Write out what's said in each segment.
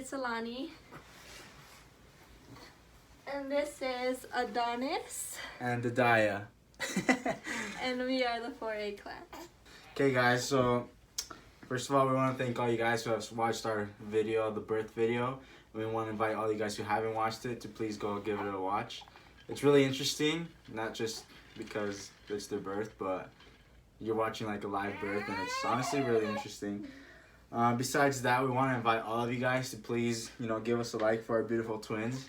it's Alani. And this is Adonis. And Daya. And we are the 4A clan. Okay guys, so first of all, we want to thank all you guys who have watched our video, the birth video. And we want to invite all you guys who haven't watched it to please go give it a watch. It's really interesting, not just because it's their birth, but you're watching like a live birth, and it's honestly really interesting. Besides that, we want to invite all of you guys to please, give us a like for our beautiful twins.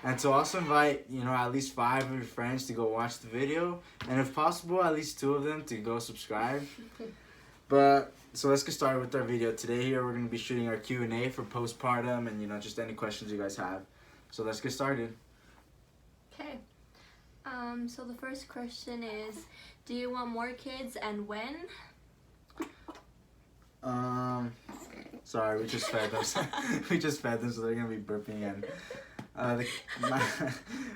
And to also invite, at least 5 of your friends to go watch the video. And if possible, at least 2 of them to go subscribe. But, so let's get started with our video. Today here, we're going to be shooting our Q&A for postpartum and, just any questions you guys have. So let's get started. Okay. So the first question is, do you want more kids and when? Sorry, we just fed them. So they're going to be burping and...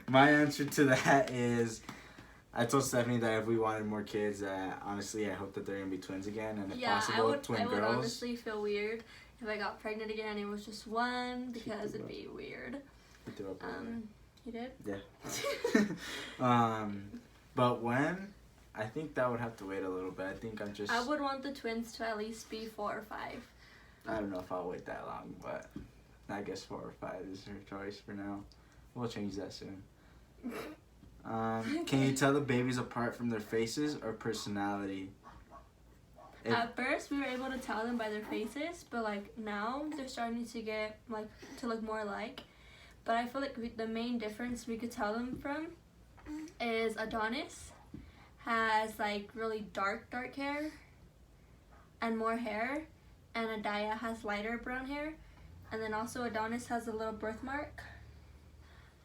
my answer to that is, I told Stephanie that if we wanted more kids, honestly, I hope that they're gonna be twins again, and if possible, twin girls. I would honestly feel weird if I got pregnant again and it was just one, because it'd be weird. You did? Yeah. But when? I think that would have to wait a little bit. I would want the twins to at least be 4 or 5. I don't know if I'll wait that long, but I guess 4 or 5 is her choice for now. We'll change that soon. Can you tell the babies apart from their faces or personality? At first, we were able to tell them by their faces, but now they're starting to get to look more alike. But I feel like the main difference we could tell them from is Adonis has really dark hair and more hair, and Adaya has lighter brown hair. And then also Adonis has a little birthmark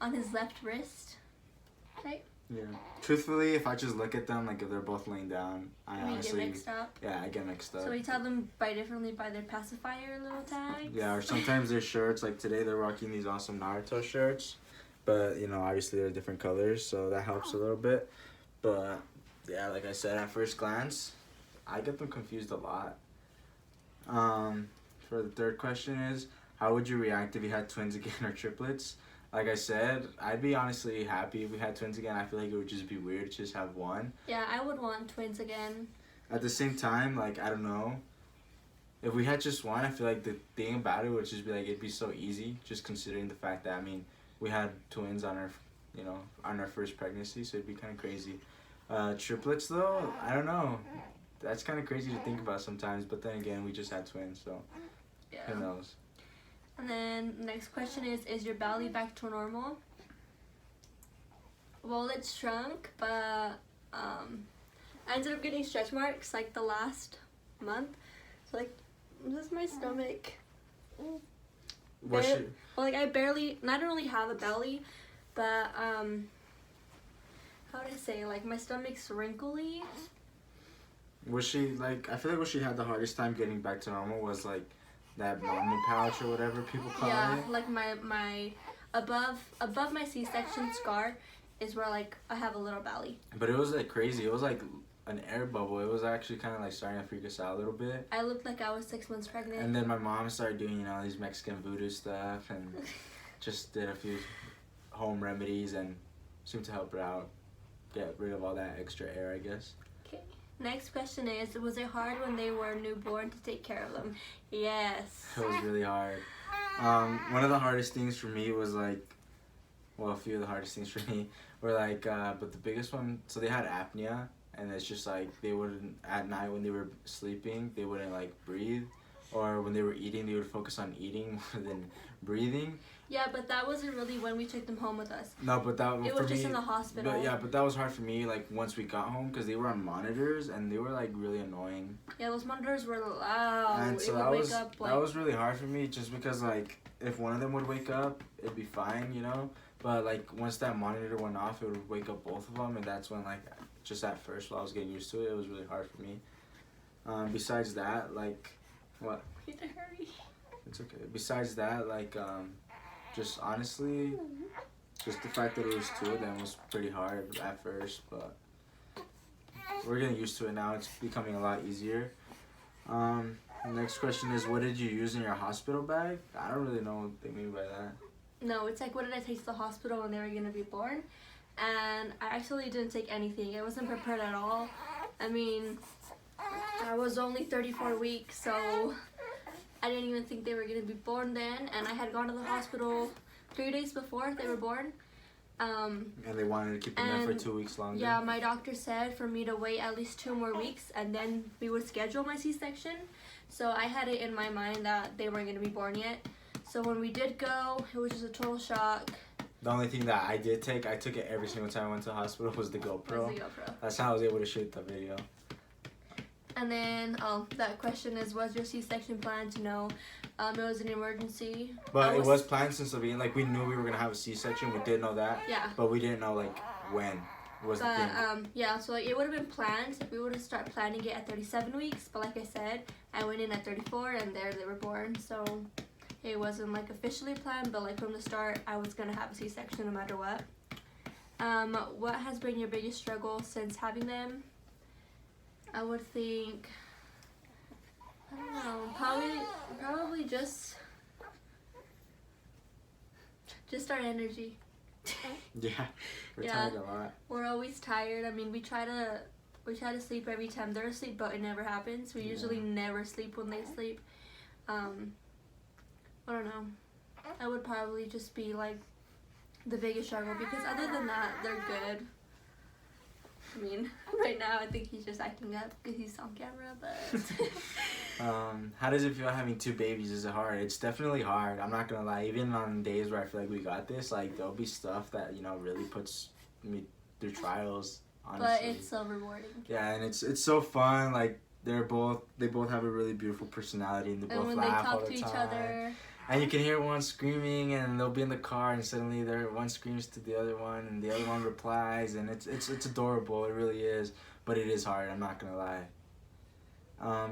on his left wrist, right? Yeah. Truthfully, if I just look at them, if they're both laying down, I honestly... get mixed up? Yeah, I get mixed up. So we tell them differently by their pacifier little tags? Yeah, or sometimes their shirts, today they're rocking these awesome Naruto shirts. But, obviously they're different colors, so that helps a little bit. But, yeah, like I said, at first glance, I get them confused a lot. For the third question is, how would you react if you had twins again or triplets? Like I said, I'd be honestly happy if we had twins again. I feel like it would just be weird to just have one. Yeah, I would want twins again. At the same time, I don't know. If we had just one, I feel like the thing about it would just be it'd be so easy, just considering the fact that, we had twins on our, on our first pregnancy, so it'd be kind of crazy. Triplets though, I don't know. That's kind of crazy to think about sometimes, but then again, we just had twins, so who knows. And then next question is your belly back to normal? Well, it's shrunk, but I ended up getting stretch marks the last month. So this is my stomach. I don't really have a belly, but how would I say, my stomach's wrinkly. Was she I feel like what she had the hardest time getting back to normal was that mommy pouch or whatever people call it. Yeah, my above my C-section scar is where I have a little belly. But it was crazy. It was an air bubble. It was actually kind of starting to freak us out a little bit. I looked like I was 6 months pregnant. And then my mom started doing these Mexican voodoo stuff and just did a few home remedies and seemed to help her out, get rid of all that extra air, I guess. Okay. Next question is, was it hard when they were newborn to take care of them? Yes. It was really hard. One of the hardest things for me was a few of the hardest things for me were but the biggest one, so they had apnea, and it's just they wouldn't, at night when they were sleeping, they wouldn't breathe, or when they were eating, they would focus on eating more than breathing. Yeah, but that wasn't really when we took them home with us. No, but it was just in the hospital. But yeah, but that was hard for me once we got home, because they were on monitors and they were really annoying. Yeah, those monitors were loud. And so that was really hard for me, just because if one of them would wake up, it'd be fine, But once that monitor went off, it would wake up both of them, and that's when just at first while I was getting used to it, it was really hard for me. Besides that, what? We have to hurry. It's okay. Besides that, just honestly, just the fact that it was 2 of them was pretty hard at first, but we're getting used to it now. It's becoming a lot easier. Next question is, what did you use in your hospital bag? I don't really know what they mean by that. No, it's like, what did I take to the hospital when they were gonna be born? And I actually didn't take anything. I wasn't prepared at all. I mean, I was only 34 weeks, so I didn't even think they were gonna be born then. And I had gone to the hospital 3 days before they were born. And they wanted to keep them there for 2 weeks longer. Yeah, my doctor said for me to wait at least 2 more weeks, and then we would schedule my C-section. So I had it in my mind that they weren't gonna be born yet. So when we did go, it was just a total shock. The only thing that I did take, I took it every single time I went to the hospital, was the GoPro. That's how I was able to shoot the video. And then that question is, was your C-section planned? No, it was an emergency. But it was planned since the beginning. Like, we knew we were gonna have a C-section. We did know that. Yeah. But we didn't know like when was the thing. Yeah, so like, it would have been planned. We would have started planning it at 37 weeks. But like I said, I went in at 34, and there they were born. So it wasn't like officially planned, but like from the start, I was gonna have a C-section no matter what. What has been your biggest struggle since having them? I would think, I don't know, probably just our energy. Yeah, we're tired a lot. We're always tired. I mean, we try to sleep every time they're asleep, but it never happens. We usually never sleep when they sleep. I don't know. That would probably just be like the biggest struggle, because other than that, they're good. I mean, right now I think he's just acting up because he's on camera, but... How does it feel having 2 babies? Is it hard? It's definitely hard. I'm not gonna lie. Even on days where I feel like we got this, like, there'll be stuff that, you know, really puts me through trials, honestly. But it's so rewarding. Yeah, and it's so fun. Like, they both have a really beautiful personality, and they both laugh all the time. And when they talk to each other... And you can hear one screaming, and they'll be in the car, and suddenly one screams to the other one, and the other one replies, and it's adorable. It really is, but it is hard. I'm not gonna lie.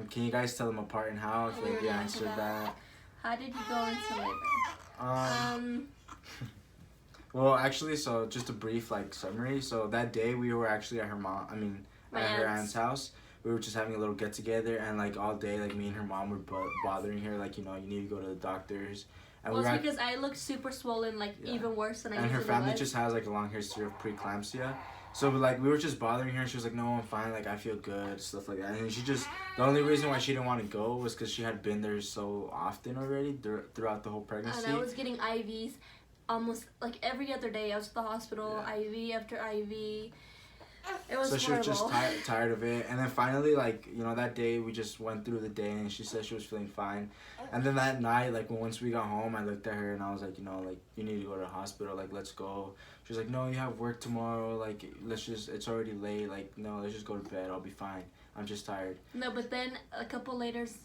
Can you guys tell them apart and how? I feel like you answered that. How did you go into labor? Well, actually, so just a brief like summary. So that day we were actually at her her aunt's house. We were just having a little get together, and like all day, like me and her mom were bothering her, like, you know, you need to go to the doctors. And well, it's because I looked super swollen, like even worse than I usually was. And her family was. just has like a long history of preeclampsia. So like we were just bothering her. She was like, "No, I'm fine. Like I feel good," stuff like that. And the only reason why she didn't want to go was because she had been there so often already throughout the whole pregnancy. And I was getting IVs almost like every other day. I was at the hospital, IV after IV. It was she was just tired of it. And then finally, like, you know, that day we just went through the day, and she said she was feeling fine. And then that night, like, once we got home, I looked at her and I was like, you know, like, you need to go to the hospital, like, let's go. She was like, no, you have work tomorrow, like, it's already late, like, no, let's just go to bed, I'll be fine, I'm just tired. No, but then a couple hours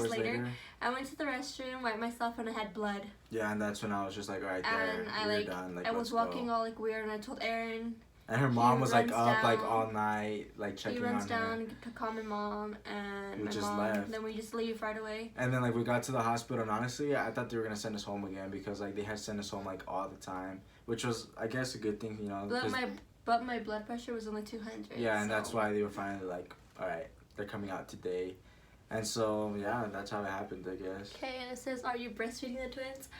later, I went to the restroom, wiped myself, and I had blood. Yeah, and that's when I was just like, alright, we're done, like, I was walking all, like, weird, and I told Aaron. And her mom was like up like all night, like checking on her. He runs down to call my mom, and we just left. Then we just leave right away. And then like we got to the hospital, and honestly, I thought they were gonna send us home again, because like they had sent us home like all the time, which was, I guess, a good thing, you know. But my blood pressure was only 200. Yeah, and that's why they were finally like, all right, they're coming out today. And so yeah, that's how it happened, I guess. Okay, and it says, are you breastfeeding the twins?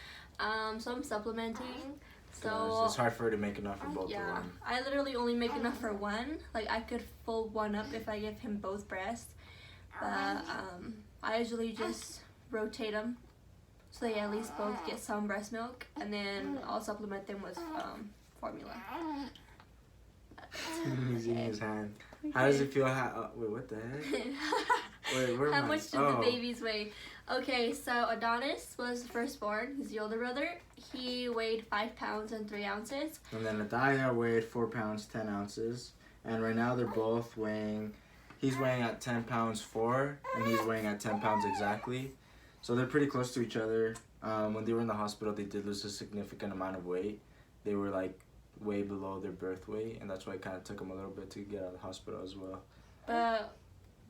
So I'm supplementing. So it's hard for her to make enough for both of them. I literally only make enough for one. Like, I could full one up if I give him both breasts. But I usually just rotate them so they at least both get some breast milk, and then I'll supplement them with formula. He's eating his hand. Okay. How does it feel? Wait, what the heck? Wait, where How much did the babies weigh? Okay, so Adonis was the firstborn. He's the older brother. He weighed 5 pounds and 3 ounces. And then Adaya weighed 4 pounds 10 ounces. And right now they're both weighing. He's weighing at 10 pounds 4, and he's weighing at 10 pounds exactly. So they're pretty close to each other. When they were in the hospital, they did lose a significant amount of weight. They were like way below their birth weight, and that's why it kind of took them a little bit to get out of the hospital as well. But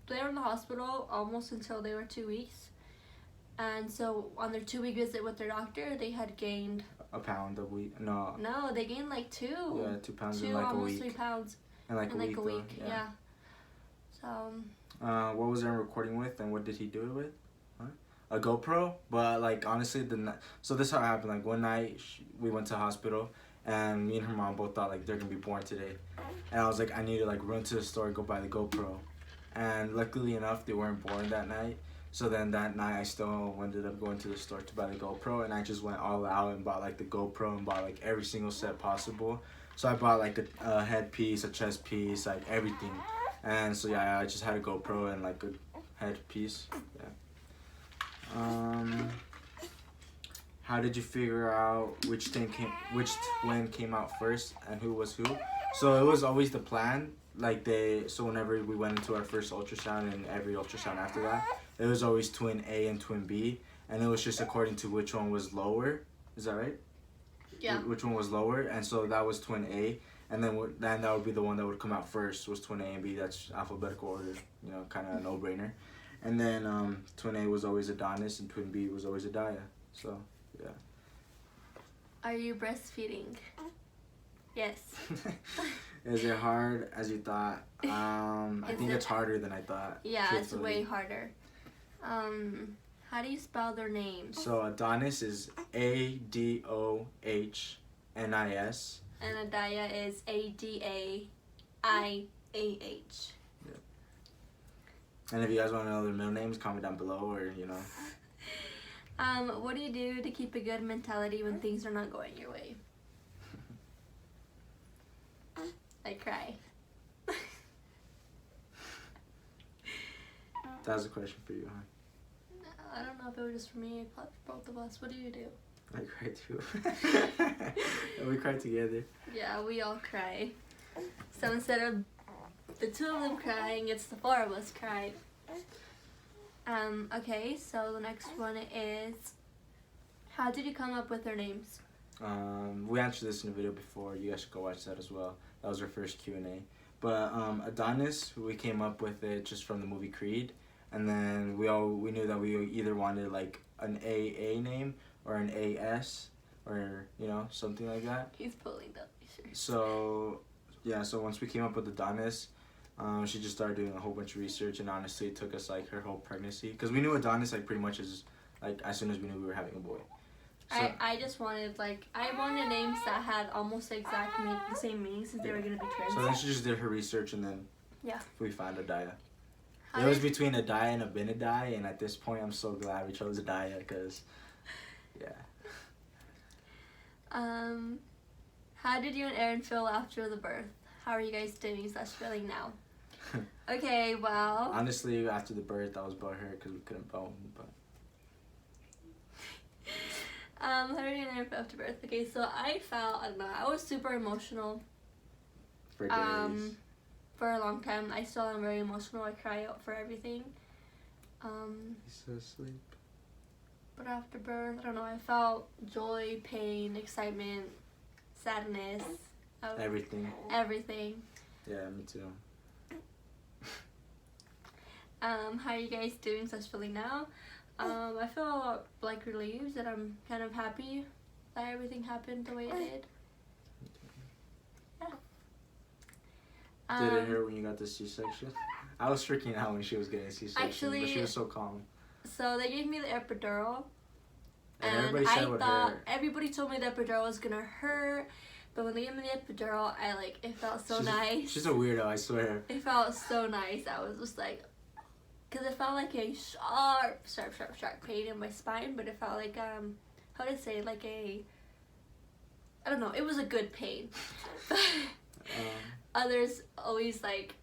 they were in the hospital almost until they were 2 weeks, and so on their 2-week visit with their doctor, they had gained a pound a week. No, they gained like 2. Yeah, 2 pounds in like a week. Almost 3 pounds in like a week. Yeah. So. What was Aaron recording with, and what did he do it with? What? A GoPro. But like honestly, so this is how it happened. Like one night we went to the hospital, and me and her mom both thought like they're gonna be born today, and I was like, I need to like run to the store and go buy the GoPro, and luckily enough they weren't born that night. So then that night I still ended up going to the store to buy the GoPro, and I just went all out and bought like the GoPro and bought like every single set possible. So I bought like a headpiece, a chest piece, like everything. And so yeah, I just had a GoPro and like a headpiece. Yeah. How did you figure out which twin came out first and who was who? So it was always the plan. Like so whenever we went into our first ultrasound and every ultrasound after that, it was always twin A and twin B, and it was just according to which one was lower. Is that right? Yeah. Which one was lower, and so that was twin A, and then that would be the one that would come out first was twin A and B. That's alphabetical order, you know, kind of a no-brainer. And then twin A was always Adonis, and twin B was always Adaya. So yeah. Are you breastfeeding? Yes. Is it hard as you thought? I think it's harder than I thought. Yeah, truthfully. it's way harder. How do you spell their names? So Adonis is Adohnis. And Adaya is Adaiah. Yeah. And if you guys want to know their middle names, comment down below, or you know. What do you do to keep a good mentality when things are not going your way? I cry. That was a question for you, huh? I don't know if it was just for me or for both of us. What do you do? I cry too. We cry together. Yeah, we all cry. So instead of the two of them crying, it's the four of us crying. Okay, so the next one is, how did you come up with their names? We answered this in a video before. You guys should go watch that as well. That was our first Q&A. But Adonis, we came up with it just from the movie Creed, and then we knew that we either wanted like an AA name or an AS, or you know, something like that. He's pulling up. So yeah, so once we came up with Adonis, she just started doing a whole bunch of research, and honestly it took us like her whole pregnancy, because we knew Adonis like pretty much as soon as we knew we were having a boy. So, I just wanted I wanted names that had almost the same meaning, since they were gonna be twins. so then she just did her research, and then Yeah. we found Adaya. It was between Adaya and Abinadai, and at this point I'm so glad we chose Adaya, because yeah. How did you and Aaron feel after the birth? How are you guys doing / feeling now? Okay, well. Honestly, after the birth, I was butthurt because we couldn't bone, but. How did you and Aaron feel after birth? Okay, so I don't know, I was super emotional. For days. For a long time. I still am very emotional. I cry out for everything. He's so asleep. But after birth, I don't know, I felt joy, pain, excitement, sadness. Everything. Everything. Yeah, me too. How are you guys doing / feeling now? I feel like relieved that I'm kind of happy that everything happened the way it did. Yeah. Did it hurt when you got the C-section? I was freaking out when she was getting C-section, actually, but she was so calm. So they gave me the epidural, And everybody said it hurt. Everybody told me the epidural was gonna hurt, but when they gave me the epidural, it felt so nice. She's a weirdo, I swear. It felt so nice. I was just like, because it felt like a sharp pain in my spine, but it felt like how to say, like I don't know, it was a good pain. Others always like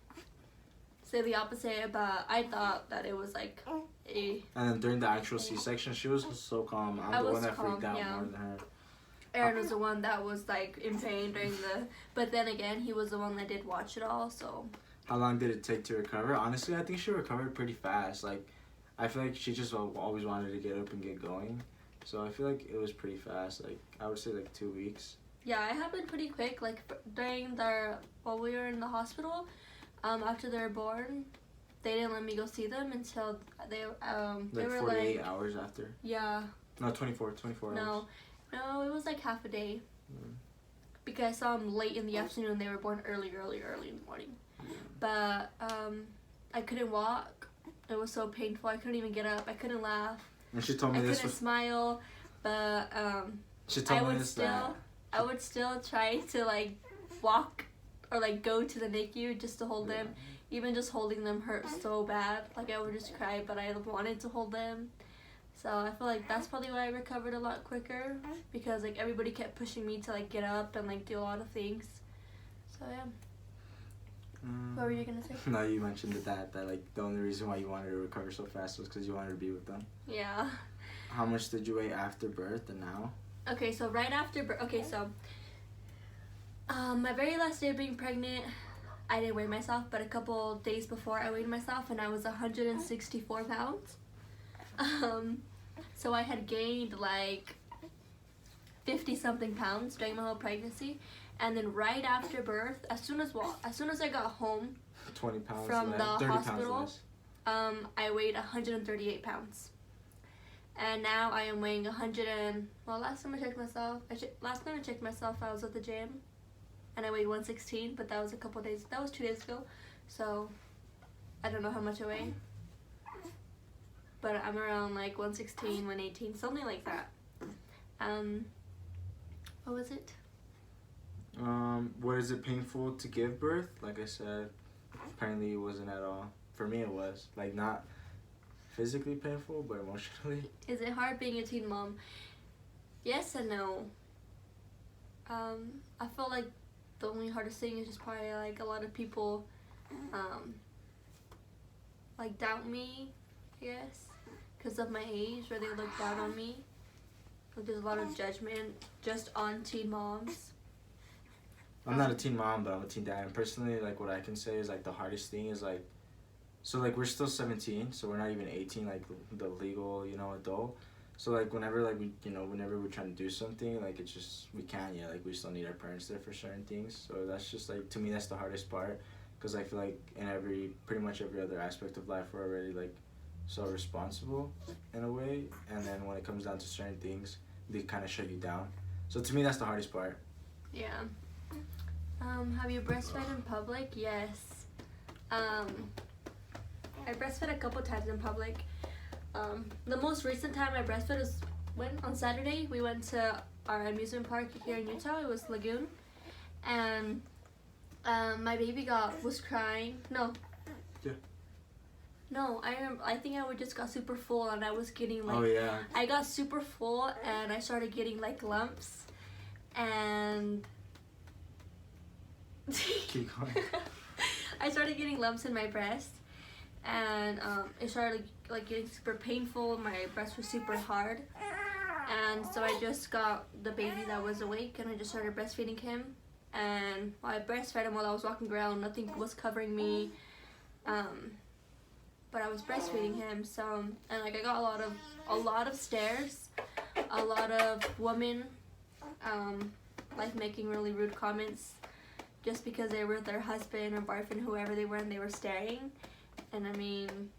say the opposite, but I thought that it was like a. And then during the actual C-section, she was so calm. I'm the one that freaked out more than her. Aaron was the one that was like in pain during but then again, he was the one that did watch it all, so. How long did it take to recover? Honestly, I think she recovered pretty fast. Like, I feel like she just always wanted to get up and get going. So I feel like it was pretty fast. Like, I would say like 2 weeks. Yeah, it happened pretty quick. Like during while we were in the hospital, after they were born, they didn't let me go see them until they were 48 hours after. Yeah. No, 24 hours. No, it was like half a day. Because I saw them late in the afternoon. They were born early in the morning. But I couldn't walk. It was so painful. I couldn't even get up. I couldn't laugh. And she told me I this couldn't was. smile, but She told me this I would still try to like walk or like go to the NICU just to hold them. Even just holding them hurt so bad. Like I would just cry, but I wanted to hold them. So I feel like that's probably why I recovered a lot quicker, because like everybody kept pushing me to like get up and like do a lot of things. So yeah. What were you gonna say? No, you mentioned that like the only reason why you wanted to recover so fast was because you wanted to be with them. Yeah. How much did you weigh after birth and now? Okay, so right after birth. Okay, so my very last day of being pregnant, I didn't weigh myself, but a couple days before I weighed myself, and I was 164 pounds. So I had gained like 50 something pounds during my whole pregnancy, and then right after birth, as soon as I got home 20 pounds from less, the 30 hospital, pounds less. I weighed 138 pounds, and now I am weighing 100 and last time I checked myself, I was at the gym, and I weighed 116, but that was 2 days ago, so I don't know how much I weigh. But I'm around like 116, 118, something like that. What was it? Was it painful to give birth? Like I said, apparently it wasn't at all. For me it was. Like not physically painful, but emotionally. Is it hard being a teen mom? Yes and no. I feel like the only hardest thing is just probably like a lot of people like doubt me, I guess, because of my age, where they look down on me. Like there's a lot of judgment just on teen moms. I'm not a teen mom, but I'm a teen dad. And personally, like what I can say is like the hardest thing is like, so like we're still 17, so we're not even 18, like the legal, adult. So like whenever like whenever we're trying to do something, like it's just, we can't yet. Like we still need our parents there for certain things. So that's just like, to me, that's the hardest part. Because I feel like in pretty much every other aspect of life, we're already like so responsible in a way. And then when it comes down to certain things, they kind of shut you down. So to me, that's the hardest part. Yeah. Have you breastfed in public? Yes. I breastfed a couple times in public. The most recent time I breastfed was on Saturday. We went to our amusement park here in Utah. It was Lagoon. And my baby was crying. No. Yeah. No, I think I just got super full, and I was getting like. Oh yeah. I got super full, and I started getting like lumps, and. Keep going. I started getting lumps in my breast, and it started like getting super painful. My breast was super hard, and so I just got the baby that was awake, and I just started breastfeeding him. And I breastfed him while I was walking around. Nothing was covering me, but I was breastfeeding him. So, and like I got a lot of stares, a lot of women, like making really rude comments, just because they were with their husband or boyfriend, whoever they were, and they were staring. And I mean,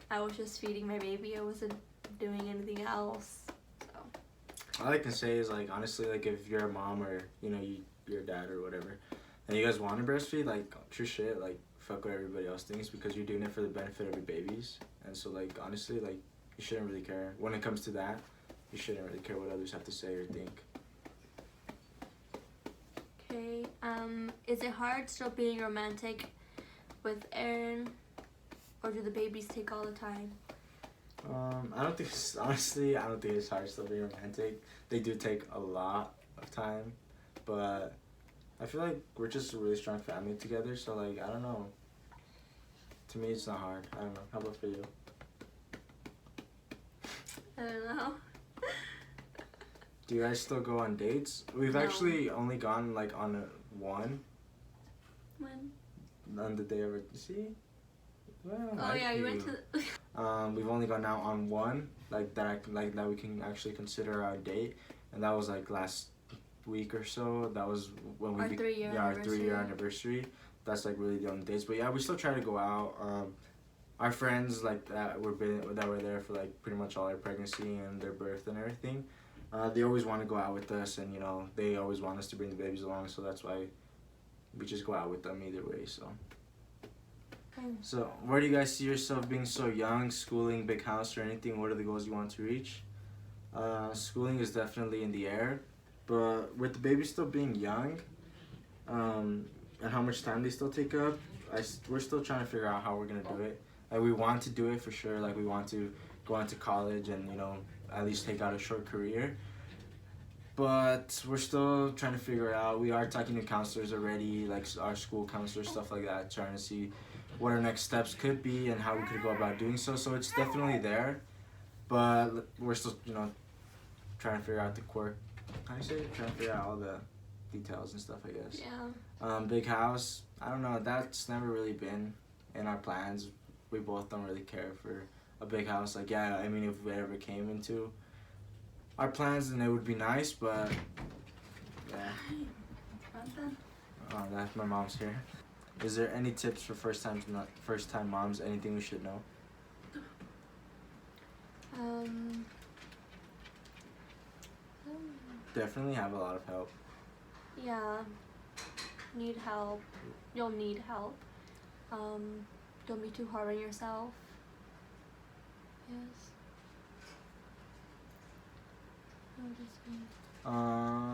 I was just feeding my baby. I wasn't doing anything else. So. All I can say is like honestly, like if you're a mom or your dad or whatever, and you guys want to breastfeed, like true shit, like fuck what everybody else thinks, because you're doing it for the benefit of your babies. And so like honestly, like you shouldn't really care when it comes to that. You shouldn't really care what others have to say or think. Okay. Is it hard still being romantic with Aaron, or do the babies take all the time? I don't think it's hard still being romantic. They do take a lot of time, but I feel like we're just a really strong family together. So like I don't know. To me, it's not hard. I don't know. How about for you? I don't know. Do you guys still go on dates? We've actually only gone like on one. When? On the day of it. See? Well, oh yeah, you went to. We've only gone out on one that we can actually consider our date, and that was like last week or so. That was when our 3-year anniversary. That's like really the only dates. But yeah, we still try to go out. Our friends like that were there for like pretty much all our pregnancy and their birth and everything. They always want to go out with us, and they always want us to bring the babies along. So that's why we just go out with them either way. So. So, where do you guys see yourself being so young, schooling, big house, or anything? What are the goals you want to reach? Schooling is definitely in the air, but with the baby still being young, and how much time they still take up, we're still trying to figure out how we're gonna do it. Like, we want to do it for sure. Like, we want to go into college and, you know, at least take out a short career. But we're still trying to figure it out. We are talking to counselors already, like our school counselors, stuff like that, trying to see what our next steps could be and how we could go about doing so. So it's definitely there, but we're still, you know, trying to figure out the quirk. How do you say it? Trying to figure out all the details and stuff, I guess. Yeah. Big house, I don't know. That's never really been in our plans. We both don't really care for a big house. Like, yeah, I mean, if it ever came into our plans, then it would be nice, but yeah. Oh, that's my mom's here. Is there any tips for first time moms? Anything we should know? Definitely have a lot of help. Yeah. Need help. You'll need help. Don't be too hard on yourself. Yes.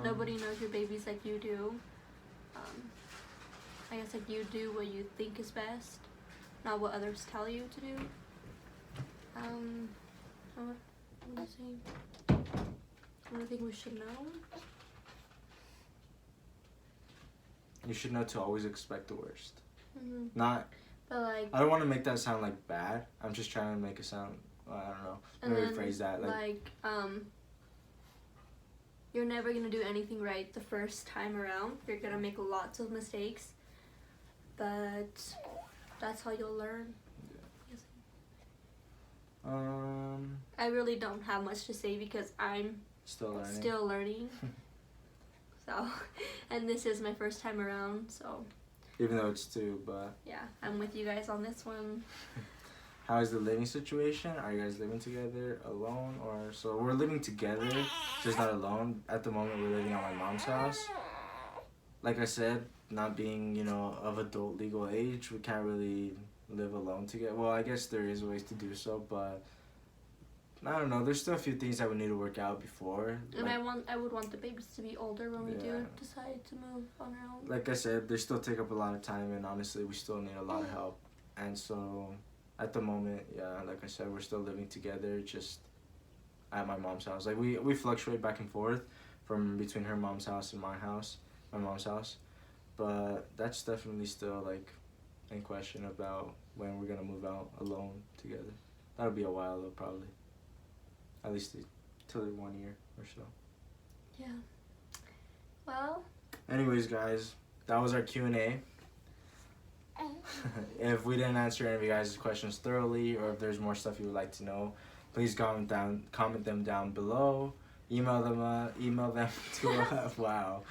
Nobody knows your babies like you do. I guess like you do what you think is best, not what others tell you to do. What do you say? What do you think we should know? You should know to always expect the worst. Mm-hmm. Not. But like. I don't want to make that sound like bad. I'm just trying to make it sound. I don't know. Maybe rephrase that. You're never gonna do anything right the first time around. You're gonna make lots of mistakes, but that's how you'll learn. Yeah. I really don't have much to say because I'm still learning. So, and this is my first time around, so. Even though it's 2, but. Yeah, I'm with you guys on this one. How is the living situation? Are you guys living together alone or so? We're living together, just not alone. At the moment, we're living at my mom's house. Like I said, not being, you know, of adult legal age, we can't really live alone together. Well, I guess there is ways to do so, but I don't know. There's still a few things that we need to work out before. And I would want the babies to be older when we do decide to move on our own. Like I said, they still take up a lot of time, and honestly, we still need a lot of help. And so, at the moment, yeah, like I said, we're still living together, just at my mom's house. Like, we fluctuate back and forth from between her mom's house and my mom's house. But that's definitely still, like, in question about when we're gonna move out alone together. That'll be a while, though, probably. At least till 1 year or so. Yeah. Well. Anyways, guys, that was our Q&A. If we didn't answer any of you guys' questions thoroughly, or if there's more stuff you would like to know, please comment them down below. Email them to us. Wow,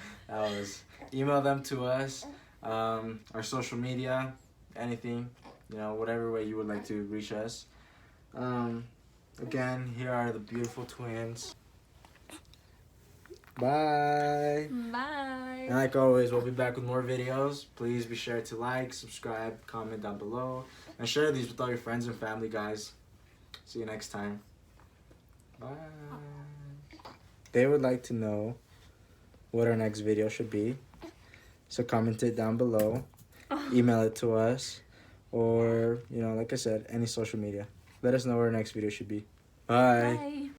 email them to us. Our social media, anything, you know, whatever way you would like to reach us. Again, here are the beautiful twins. Bye. Bye. And like always, we'll be back with more videos. Please be sure to like, subscribe, comment down below, and share these with all your friends and family, guys. See you next time. Bye. They would like to know what our next video should be. So comment it down below. Email it to us. Or, you know, like I said, any social media. Let us know what our next video should be. Bye. Bye.